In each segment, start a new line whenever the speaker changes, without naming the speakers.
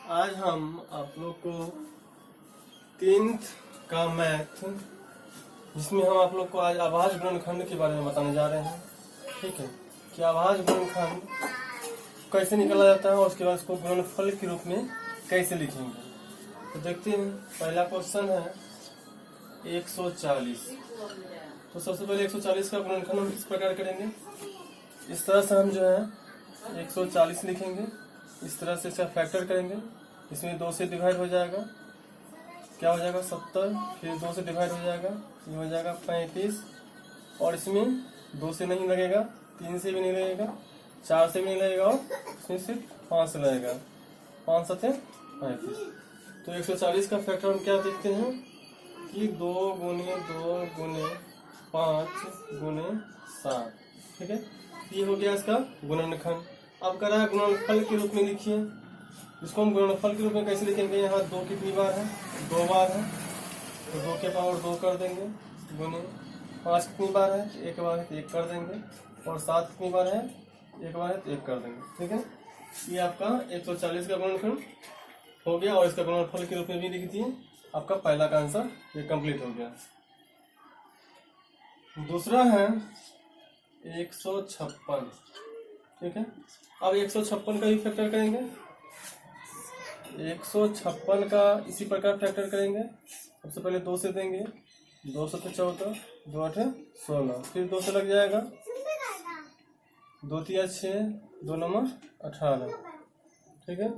आज हम आप लोग को 10th का मैथ जिसमें हम आप लोग को आज आभाज्य गुणनखंड के बारे में बताने जा रहे हैं। ठीक है कि आभाज्य गुणनखंड कैसे निकाला जाता है और उसके बाद उसको गुणनफल के रूप में कैसे लिखेंगे। तो देखते हैं, पहला क्वेश्चन है 140। तो सबसे पहले 140 का गुणनखंड हम इस प्रकार करेंगे। इस तरह से हम जो है 140 लिखेंगे, इस तरह से इसका फैक्टर करेंगे। इसमें 2 से डिवाइड हो जाएगा, क्या हो जाएगा 70, फिर 2 से डिवाइड हो जाएगा, ये हो जाएगा 35। और इसमें 2 से नहीं लगेगा, 3 से भी नहीं लगेगा, 4 से भी नहीं लगेगा, और इसमें सिर्फ 5 से लगेगा, 5 7 35। तो 140 का फैक्टर हम क्या देखते हैं कि 2 गुने 2 गुने 5 गुने 7। ठीक है, ये हो गया इसका गुणनखंड। अब करा है गुणनफल के रूप में लिखिए। इसको हम गुणनफल के रूप में कैसे लिखेंगे, यहाँ 2 कितनी बार है, 2 बार है, तो 2 के पावर 2 कर देंगे, गुने 5 कितनी बार है, 1 बार है तो 1 कर देंगे, और 7 कितनी बार है, 1 बार है तो 1 कर देंगे। ठीक है, ये आपका 140 का गुणनखंड हो गया, और इसका गुणनफल के रूप में भी लिख दिए। आपका पहला का आंसर ये कंप्लीट हो गया। दूसरा है 156। ठीक है, अब 156 का भी फैक्टर करेंगे। 156 का इसी प्रकार फैक्टर करेंगे। सबसे पहले 2 से देंगे, 2 7 14, 2 8 16, फिर 2 से लग जाएगा, 2 3 6, 2 9 18। ठीक है,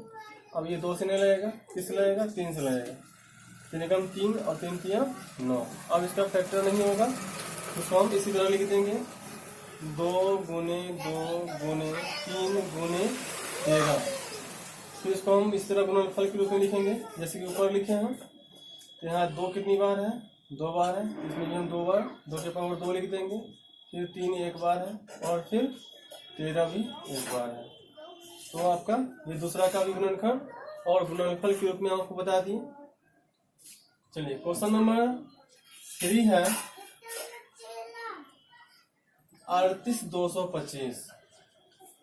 अब ये 2 से नहीं लगेगा, किससे लगेगा, 3 से लगेगा, 3 एकम 3 और 3 3 9। अब इसका फैक्टर नहीं होगा, तो हम इसी तरह लिख देंगे 2 गुने 2 गुने 3 गुने 13। फिर इसको हम इस तरह गुणनफल के रूप में लिखेंगे जैसे कि ऊपर लिखे हैं। तो यहाँ 2 कितनी बार है, 2 बार है, इसमें भी हम 2 बार 2 के पावर 2 लिख देंगे, फिर 3 1 बार है, और फिर 13 भी 1 बार है। तो आपका ये दूसरा का भी गुणनखंड और गुणनफल के रूप में आपको बता दिए। चलिए क्वेश्चन नंबर 3 है 38225।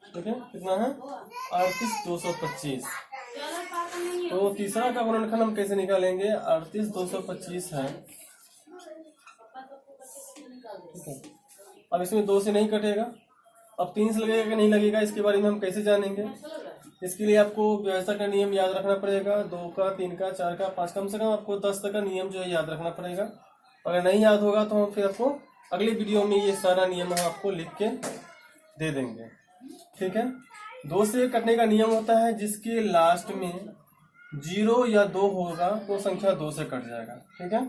ठीक है, कितना है 38225। तो तीसरा का गुणनखंड हम कैसे निकालेंगे, 38225 है। ठीक है, अब इसमें 2 से नहीं कटेगा, अब 3 से लगेगा कि नहीं लगेगा, इसके बारे में हम कैसे जानेंगे। इसके लिए आपको व्यवस्था का नियम याद रखना पड़ेगा, 2 का 3 का 4 का 5, कम से कम आपको 10 तक का नियम जो है याद रखना पड़ेगा। अगर नहीं याद होगा तो हम फिर आपको अगले वीडियो में ये सारा नियम हम आपको लिख के दे देंगे। ठीक है, 2 से कटने का नियम होता है जिसके लास्ट में 0 या 2 होगा तो संख्या 2 से कट जाएगा। ठीक है,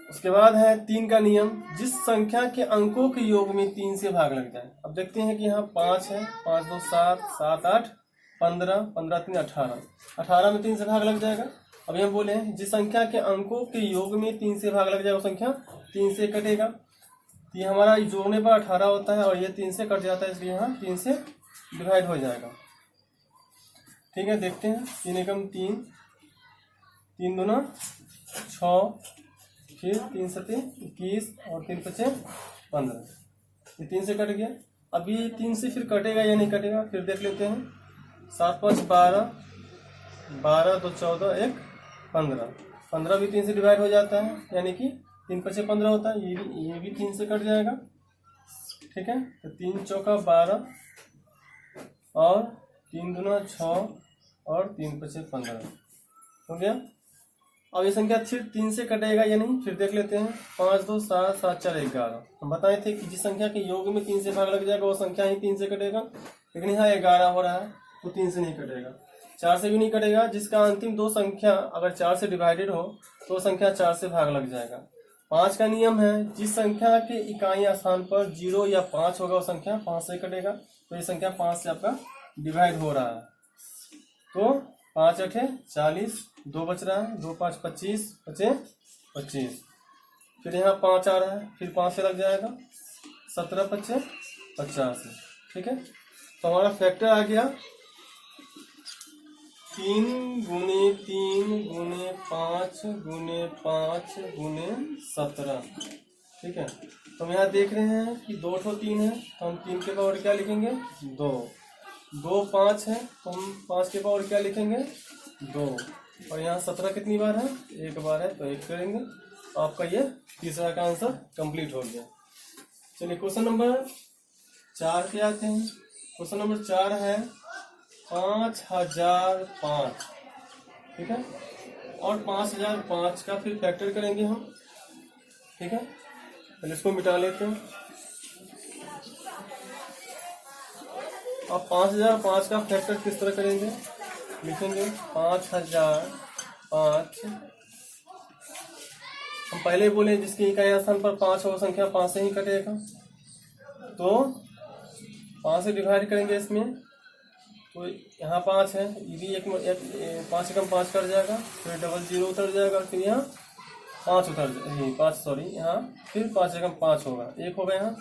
उसके बाद है 3 का नियम, जिस संख्या के अंकों के योग में 3 से भाग लग जाए। अब देखते हैं कि यहाँ 5 है, 5 2 7, 7 8 15, 15 3 18, 18 में 3 से भाग लग जाएगा। अभी हम बोले हैं जिस संख्या के अंकों के योग में 3 से भाग लग जाएगा वो संख्या 3 से कटेगा। ये हमारा जोड़ने पर 18 होता है और ये 3 से कट जाता है, इसलिए यहाँ 3 से डिवाइड हो जाएगा। ठीक है, देखते हैं, 3 एकम 3, 3 दूना 6, फिर 3 7 21, और 3 5 15। ये 3 से कट गया। अभी 3 से फिर कटेगा या नहीं कटेगा, फिर देख लेते हैं। 7 5 12, 12 2 14, 1 15, 15 भी 3 से डिवाइड हो जाता है, यानी कि 3 5 15 होता है। ये भी 3 से कट जाएगा। ठीक है, तो 3 चौका 12, और 3 दूना 6, और 3 5 15 हो गया। अब ये संख्या फिर 3 से कटेगा या नहीं, फिर देख लेते हैं। 5 2 7, 7 4 11। हम बताए थे कि जिस संख्या के योग में 3 से भाग लग जाएगा वो संख्या ही 3 से कटेगा, लेकिन यहाँ 11 हो रहा है तो 3 से नहीं कटेगा, 4 से भी नहीं कटेगा। जिसका अंतिम 2 संख्या अगर 4 से डिवाइडेड हो तो संख्या 4 से भाग लग जाएगा। 5 का नियम है, जिस संख्या के इकाई स्थान पर 0 या 5 होगा वो संख्या 5 से कटेगा। तो ये संख्या 5 से आपका डिवाइड हो रहा है, तो 5 8 40, 2 बच रहा है, 2 5 25, 25 25। फिर यहाँ 5 आ रहा है, फिर 5 से लग जाएगा, 17 25 50। ठीक है, तो हमारा फैक्टर आ गया 3 गुने 3 गुने 5 गुने 5 गुने 17। ठीक है, तो हम यहाँ देख रहे हैं कि 2 3 है, तो हम 3 के पावर क्या लिखेंगे, 2। 2 5 है तो हम 5 के पावर क्या लिखेंगे 2, और यहाँ 17 कितनी बार है 1 बार है तो 1 करेंगे। आपका ये तीसरा का आंसर कंप्लीट हो गया। चलिए क्वेश्चन नंबर 4 पे आते हैं। क्वेश्चन नंबर 4 है 5005, ठीक है, और 5005 का फिर फैक्टर करेंगे हम, ठीक है। पहले इसको मिटा लेते हैं। अब 5005 का फैक्टर किस तरह करेंगे, लिखेंगे 5005। हम पहले बोले जिसकी इकाई स्थान पर 5 हो संख्या 5 से ही कटेगा, तो 5 से डिवाइड करेंगे इसमें, तो यहाँ 5 है, ये भी एक 5 से कम 5 कर जाएगा, फिर 00 उतर जाएगा, फिर यहाँ 5 उतर जाएगा, 5 सॉरी, यहाँ फिर 5 से कम 5 होगा, 1 होगा यहाँ।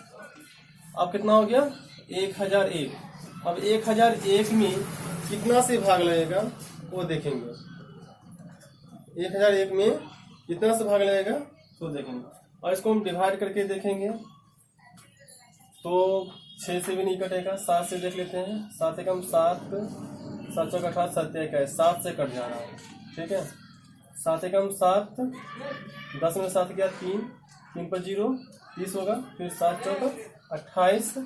अब कितना हो गया 1001। अब 1001 में कितना से भाग लगेगा वो देखेंगे। 1001 में कितना से भाग लगेगा तो देखेंगे, और इसको हम डिवाइड करके देखेंगे तो 6 से भी नहीं कटेगा, 7 से देख लेते हैं। 7 से कम 7, 7 चौक 18, 7 है 7 से कट जाना है, ठीक है। 7 से कम 7, 10 में 7 गया 3, 3 पर 0 30 होगा, फिर 7 चौक 28,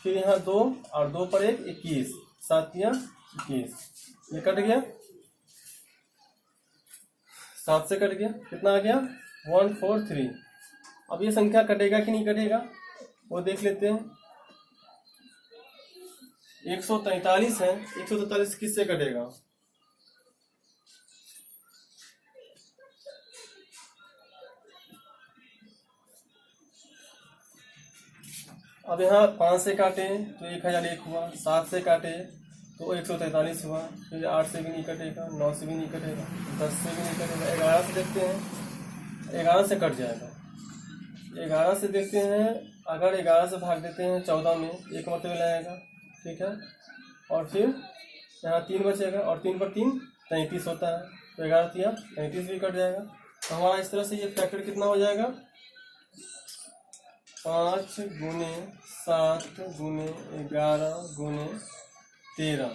फिर यहाँ 2 और 2 पर 1 21, 7 या 21, ये कट गया, 7 से कट गया, कितना आ गया 143। अब ये संख्या कटेगा कि नहीं कटेगा वो देख लेते हैं। 143 है, 143 किससे कटेगा, अब यहाँ 5 से काटे तो 1001 हुआ, 7 से काटे तो 143 हुआ, फिर 8 से भी नहीं कटेगा, 9 से भी नहीं कटेगा, 10 से भी नहीं कटेगा, 11 से देखते हैं, 11 से कट जाएगा। 11 से देखते हैं, अगर 11 से भाग देते हैं 14 में, एक मतलब लाएगा, ठीक है, और फिर यहाँ 3 बचेगा, और 3 पर 3 33 होता है, तो 11 3 33 भी कट जाएगा। तो हमारा इस तरह से ये फैक्टर कितना हो जाएगा 5 गुने 7 गुने 11 गुने 13,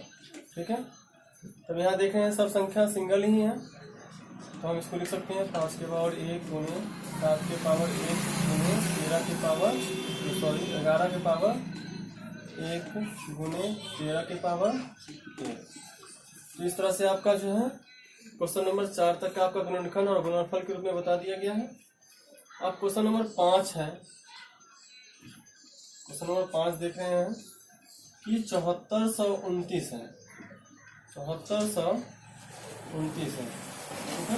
ठीक है। तब यहाँ देख रहे हैं सब संख्या सिंगल ही है, तो हम इसको लिख सकते हैं 5 के पावर 1 गुने 7 के पावर 1 गुने 13 के पावर 11 के पावर 1 गुने 13 के पावर 1। तो इस तरह से आपका जो है क्वेश्चन नंबर 4 तक का आपका गुणनखंड और गुणनफल के रूप में बता दिया गया है। अब क्वेश्चन नंबर 5 है। क्वेश्चन नंबर 5 देख रहे हैं कि 7429 है, 7429 है, ठीक है।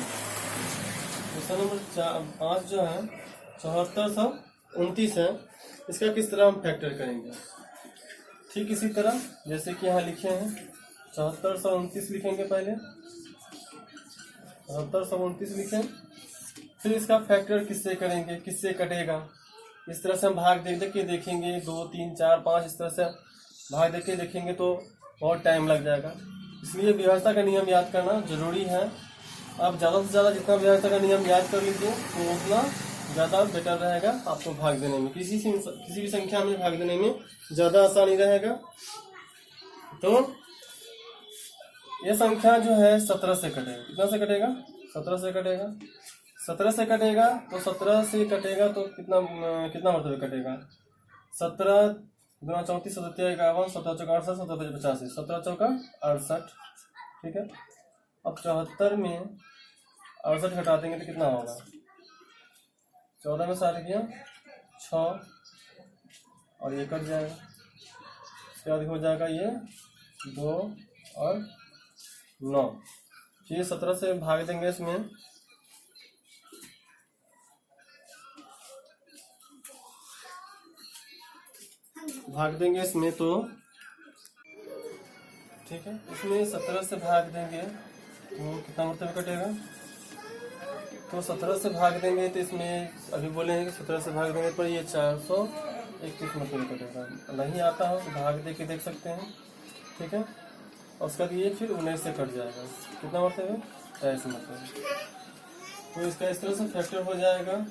क्वेश्चन नंबर 5 जो है 7429 है, इसका किस तरह हम फैक्टर करेंगे, ठीक इसी तरह जैसे कि यहाँ लिखे हैं 7429 लिखेंगे, पहले 7429 लिखें, फिर इसका फैक्टर किससे करेंगे, किससे कटेगा, इस तरह से हम भाग देख के देखेंगे, 2 3 4 5 इस तरह से भाग देख के देखेंगे तो बहुत टाइम लग जाएगा। इसलिए व्यवस्था का नियम याद करना जरूरी है। आप ज़्यादा से ज़्यादा जितना व्यवस्था का नियम याद कर लीजिए तो उतना ज़्यादा बेटर रहेगा आपको भाग देने में, किसी भी संख्या में भाग देने में ज़्यादा आसानी रहेगा। तो ये संख्या जो है 17 से कटेगा, कितना से कटेगा 17 से कटेगा, 17 से कटेगा, तो 17 से कटेगा तो कितना मतलब कटेगा 17 गुना 34 17 51 17 चौका 68 17 85 17 चौका 68, ठीक है। अब 74 में 68 घटा देंगे तो कितना होगा 14 में 60 गया 6 और ये कट जाएगा, इसके बाद हो जाएगा ये 2 और 9। ये 17 से भाग देंगे, इसमें भाग देंगे इसमें तो ठीक है, इसमें 17 से भाग देंगे तो कितना मतलब कटेगा, तो 17 से भाग देंगे तो इसमें अभी बोले हैं कि 17 से भाग देंगे पर ये 431 मतलब कटेगा। नहीं आता हो तो भाग दे के देख सकते हैं, ठीक है। और उसका ये फिर 19 से कट जाएगा, कितना मतलब है 23 मतलब। तो इसका इस तरह से फैक्टर हो जाएगा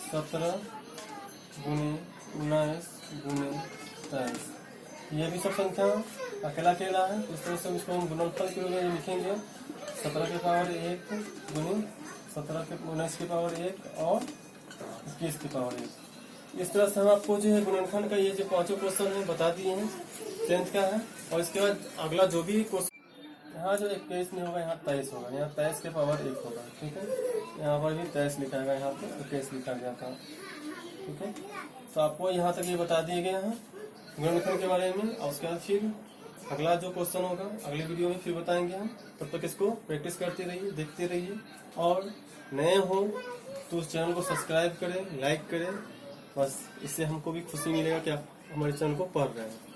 17 गुने 19 गुने 23। ये भी सब संख्या अकेला अकेला है, इस तरह से इसको हम गुणनफल के रूप में लिखेंगे 17 की पावर 1 गुनी 17 के 19 की पावर 1 और 21 की पावर 1। इस तरह से हम आपको जो है गुणनखंड का ये जो पांचों क्वेश्चन है बता दिए हैं, 10th का है। और इसके बाद अगला जो भी क्वेश्चन यहाँ जो 21 नहीं होगा, यहाँ 23 होगा, यहाँ 23 के पावर 1 होगा, ठीक है। यहाँ पर भी 23 लिखा गया, यहाँ पे 21 लिखा गया था, ठीक है। तो आपको यहाँ तक ये बता दिए गए हैं गुणनखंड के बारे में। और उसके बाद फिर अगला जो क्वेश्चन होगा अगले वीडियो में फिर बताएंगे हम। तब तक इसको प्रैक्टिस करते रहिए, देखते रहिए। और नए हो तो उस चैनल को सब्सक्राइब करें, लाइक करें, बस इससे हमको भी खुशी मिलेगा कि आप हमारे चैनल को पढ़ रहे हैं।